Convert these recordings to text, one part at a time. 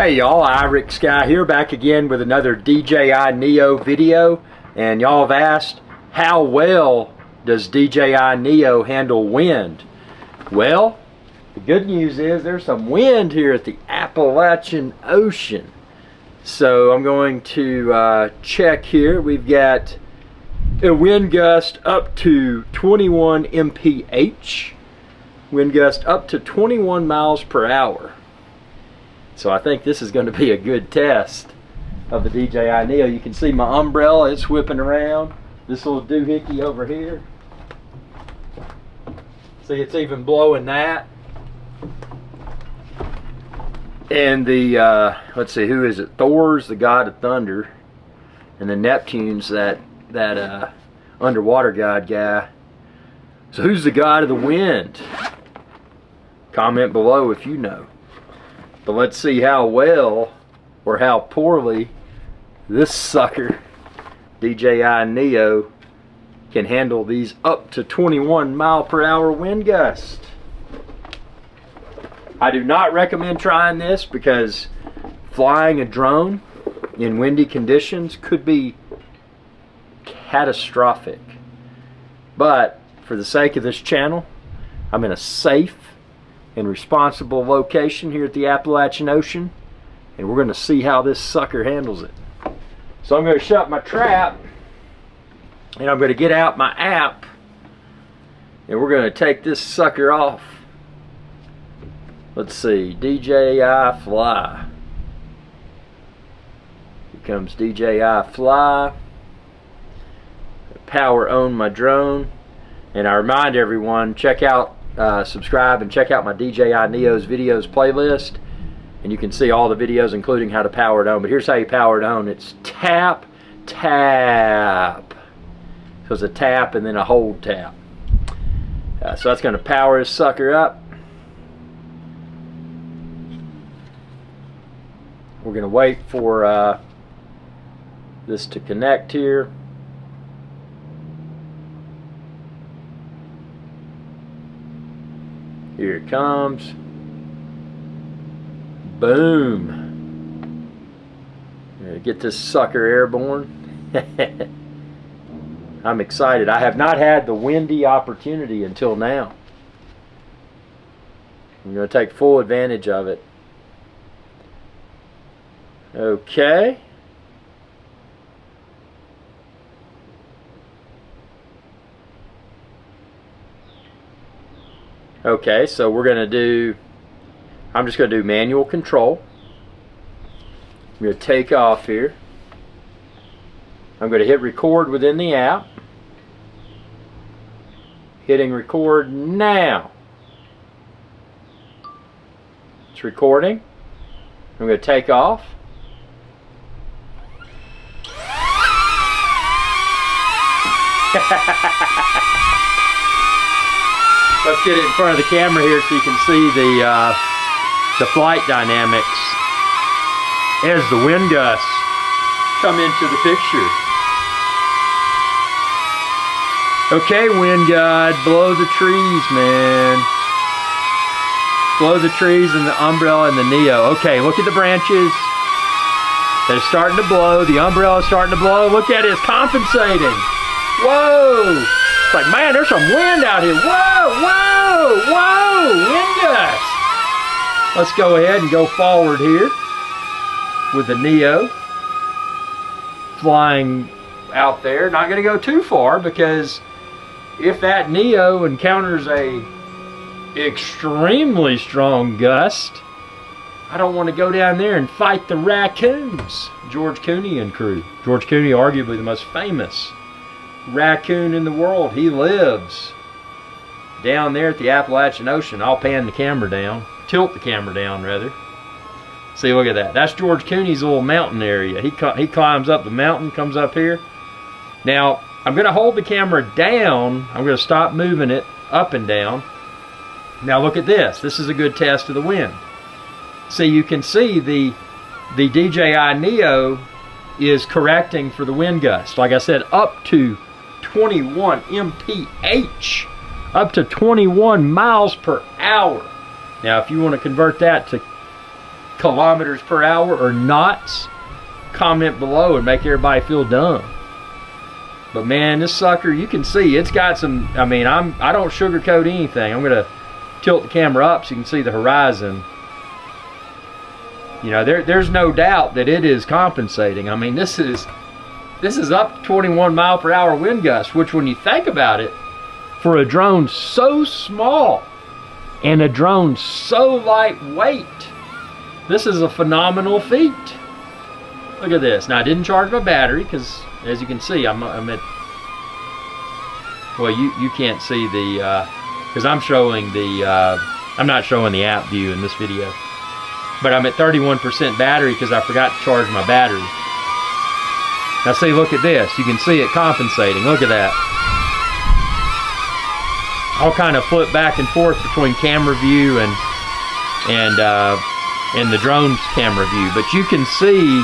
Hey y'all, Iric Sky here, back again with another DJI Neo video. And y'all have asked, how well does DJI Neo handle wind? Well, the good news is there's some wind here at the Appalachian Ocean. So I'm going to check here. We've got a wind gust up to 21 mph. Wind gust up to 21 miles per hour. So I think this is going to be a good test of the DJI Neo. You can see my umbrella, it's whipping around. This little doohickey over here. See, it's even blowing that. And the, let's see, who is it? Thor's the god of thunder. And then Neptune's that underwater god guy. So who's the god of the wind? Comment below if you know. But let's see how well or how poorly this sucker, DJI Neo, can handle these up to 21 mile per hour wind gusts. I do not recommend trying this because flying a drone in windy conditions could be catastrophic. But for the sake of this channel, I'm in a safe and responsible location here at the Appalachian Ocean, and we're going to see how this sucker handles it. So I'm going to shut my trap, and I'm going to get out my app, and we're going to take this sucker off. Let's see, DJI Fly. Here comes DJI Fly. Power on my drone, and I remind everyone, check out subscribe and check out my DJI Neo's videos playlist, and you can see all the videos including how to power it on. But here's how you power it on. It's tap, tap. So it's a tap and then a hold tap. So that's going to power this sucker up. We're going to wait for this to connect here. Here it comes. Boom. Get this sucker airborne. I'm excited. I have not had the windy opportunity until now. I'm going to take full advantage of it. Okay. Okay, so we're going to do, I'm just going to do manual control. I'm going to take off here. I'm going to hit record within the app. Hitting record now. It's recording. I'm going to take off. Let's get it in front of the camera here so you can see the flight dynamics as the wind gusts come into the picture. Okay, wind god, blow the trees, man. Blow the trees and the umbrella and the Neo. Okay, look at the branches. They're starting to blow. The umbrella's starting to blow. Look at it, it's compensating. Whoa! It's like, man, there's some wind out here. Whoa, whoa, whoa, wind gust. Let's go ahead and go forward here with the Neo flying out there. Not going to go too far because if that Neo encounters a extremely strong gust, I don't want to go down there and fight the raccoons. George Cooney and crew. George Cooney, arguably the most famous raccoon in the world. He lives down there at the Appalachian Ocean. I'll pan the camera down, tilt the camera down rather. See, look at that. That's George Cooney's little mountain area. He climbs up the mountain, comes up here. Now I'm going to hold the camera down. I'm going to stop moving it up and down. Now look at this. This is a good test of the wind. See, you can see the DJI Neo is correcting for the wind gust. Like I said, up to 21 mph, up to 21 miles per hour. Now if you want to convert that to kilometers per hour or knots, comment below and make everybody feel dumb. But man, this sucker, you can see it's got some, I mean, I don't sugarcoat anything. I'm gonna tilt the camera up so you can see the horizon. You know, there's no doubt that it is compensating. I mean, this is up to 21 mile per hour wind gusts, which when you think about it, for a drone so small and a drone so lightweight, this is a phenomenal feat. Look at this. Now I didn't charge my battery because, as you can see, I'm at, well, you can't see the, because I'm showing the, I'm not showing the app view in this video, but I'm at 31% battery because I forgot to charge my battery. Now see, look at this. You can see it compensating. Look at that. I'll kind of flip back and forth between camera view and the drone's camera view, but you can see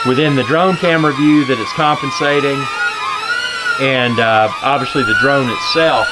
within the drone camera view that it's compensating, and obviously the drone itself,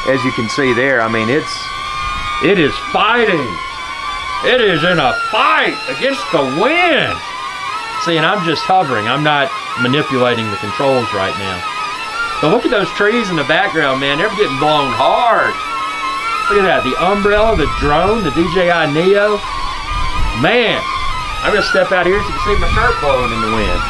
as you can see there, I mean, it is fighting. It is in a fight against the wind. See, and I'm just hovering. I'm not manipulating the controls right now. But look at those trees in the background, man. They're getting blown hard. Look at that. The umbrella, the drone, the DJI Neo. Man, I'm going to step out here so you can see my shirt blowing in the wind.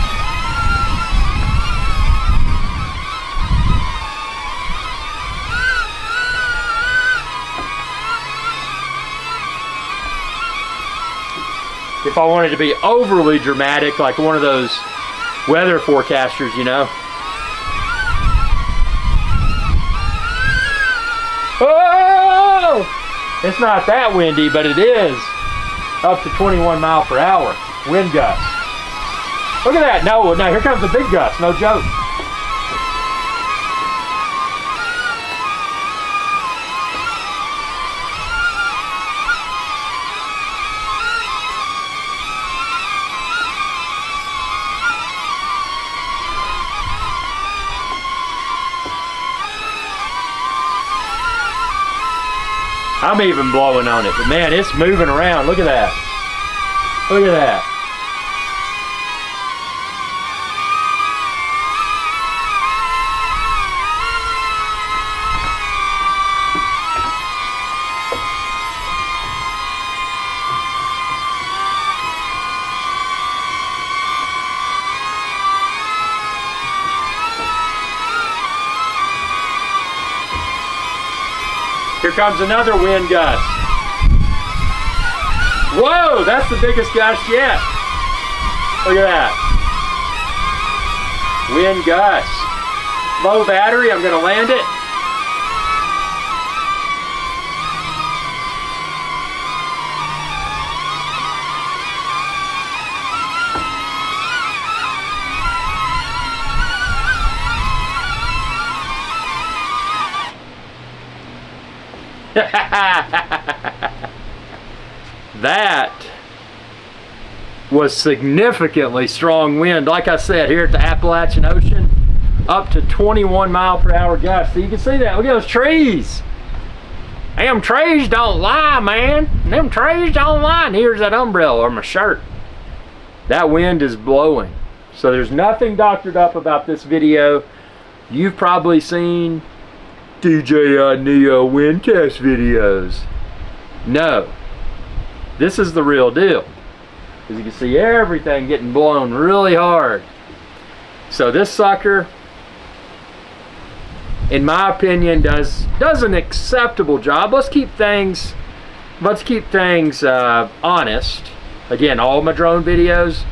If I wanted to be overly dramatic, like one of those weather forecasters, you know. Oh! It's not that windy, but it is up to 21 mile per hour wind gusts. Look at that. No, now here comes the big gust. No joke. I'm even blowing on it, but man, it's moving around. Look at that. Look at that. Here comes another wind gust. Whoa, that's the biggest gust yet. Look at that. Wind gust. Low battery, I'm gonna land it. That was significantly strong wind. Like I said, here at the Appalachian Ocean, up to 21 mile per hour gusts. So you can see that. Look at those trees. Them trees don't lie, man. Them trees don't lie. And here's that umbrella or my shirt. That wind is blowing. So there's nothing doctored up about this video. You've probably seen DJI Neo windcast videos. No, this is the real deal, because you can see everything getting blown really hard. So this sucker, in my opinion, does an acceptable job. Let's keep things honest. Again, all my drone videos,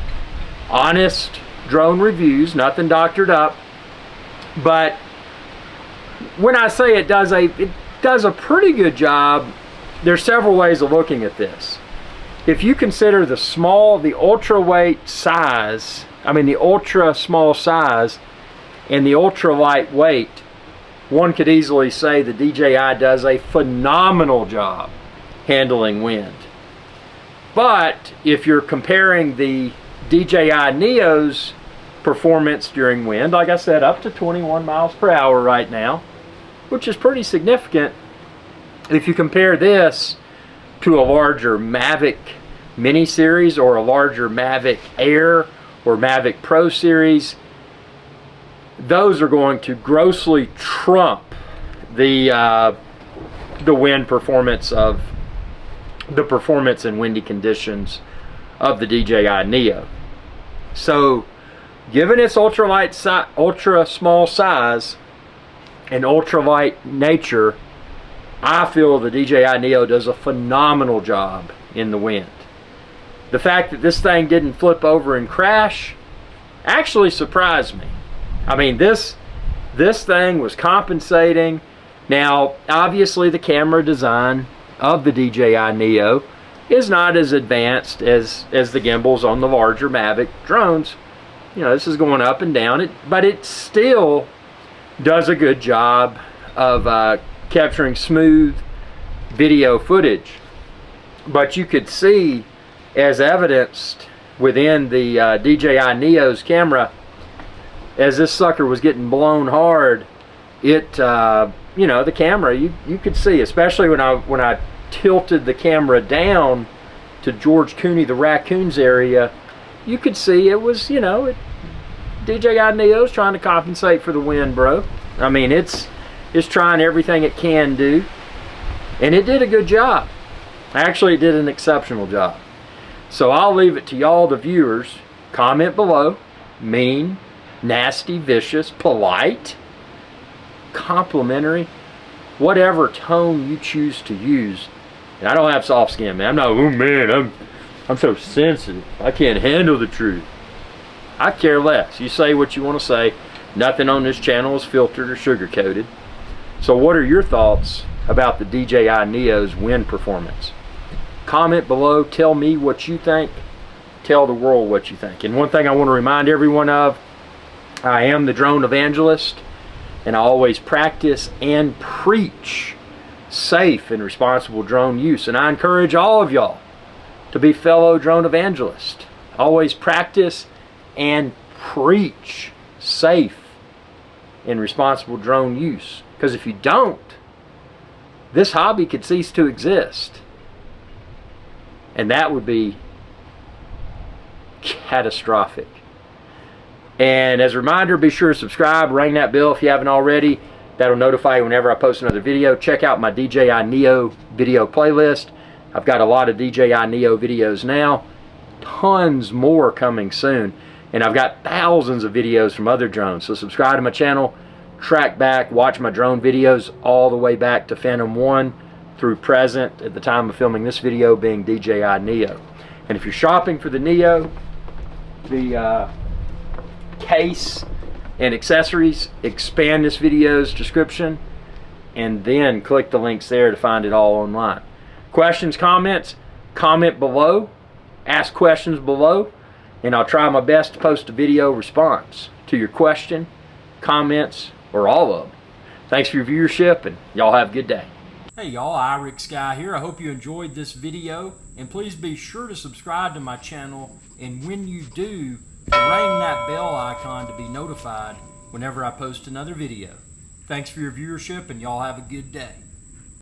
honest drone reviews, nothing doctored up. But when I say it does a pretty good job, there's several ways of looking at this. If you consider the ultra weight size, the ultra small size and the ultra light weight, one could easily say the DJI does a phenomenal job handling wind. But if you're comparing the DJI Neo's performance during wind, like I said, up to 21 miles per hour right now, which is pretty significant. If you compare this to a larger Mavic Mini series or a larger Mavic Air or Mavic Pro series, those are going to grossly trump the wind performance of the performance in windy conditions of the DJI Neo. So, given its ultra small size and ultralight nature, I feel the DJI Neo does a phenomenal job in the wind. The fact that this thing didn't flip over and crash actually surprised me. I mean, this thing was compensating. Now, obviously the camera design of the DJI Neo is not as advanced as the gimbals on the larger Mavic drones. You know, this is going up and down, but it still does a good job of capturing smooth video footage. But you could see, as evidenced within the DJI Neo's camera, as this sucker was getting blown hard, it you know, the camera, you could see, especially when I tilted the camera down to George Cooney the raccoons area, you could see it was, you know, DJI Neo's trying to compensate for the wind, bro. I mean, it's trying everything it can do, and it did a good job. Actually, it did an exceptional job. So I'll leave it to y'all, the viewers. Comment below. Mean, nasty, vicious, polite, complimentary, whatever tone you choose to use. And I don't have soft skin, man. I'm not, oh man, I'm so sensitive. I can't handle the truth. I care less. You say what you want to say. Nothing on this channel is filtered or sugar-coated. So what are your thoughts about the DJI Neo's wind performance? Comment below. Tell me what you think. Tell the world what you think. And one thing I want to remind everyone of, I am the drone evangelist, and I always practice and preach safe and responsible drone use. And I encourage all of y'all to be fellow drone evangelists. Always practice and preach safe and responsible drone use. Because if you don't, this hobby could cease to exist. And that would be catastrophic. And as a reminder, be sure to subscribe, ring that bell if you haven't already. That'll notify you whenever I post another video. Check out my DJI Neo video playlist. I've got a lot of DJI Neo videos now. Tons more coming soon. And I've got thousands of videos from other drones. So subscribe to my channel, track back, watch my drone videos all the way back to Phantom 1 through present, at the time of filming this video being DJI Neo. And if you're shopping for the Neo, the case and accessories, expand this video's description and then click the links there to find it all online. Questions, comments, comment below, ask questions below, and I'll try my best to post a video response to your question, comments, or all of them. Thanks for your viewership, and y'all have a good day. Hey y'all, Iric Sky here. I hope you enjoyed this video, and please be sure to subscribe to my channel, and when you do, ring that bell icon to be notified whenever I post another video. Thanks for your viewership, and y'all have a good day.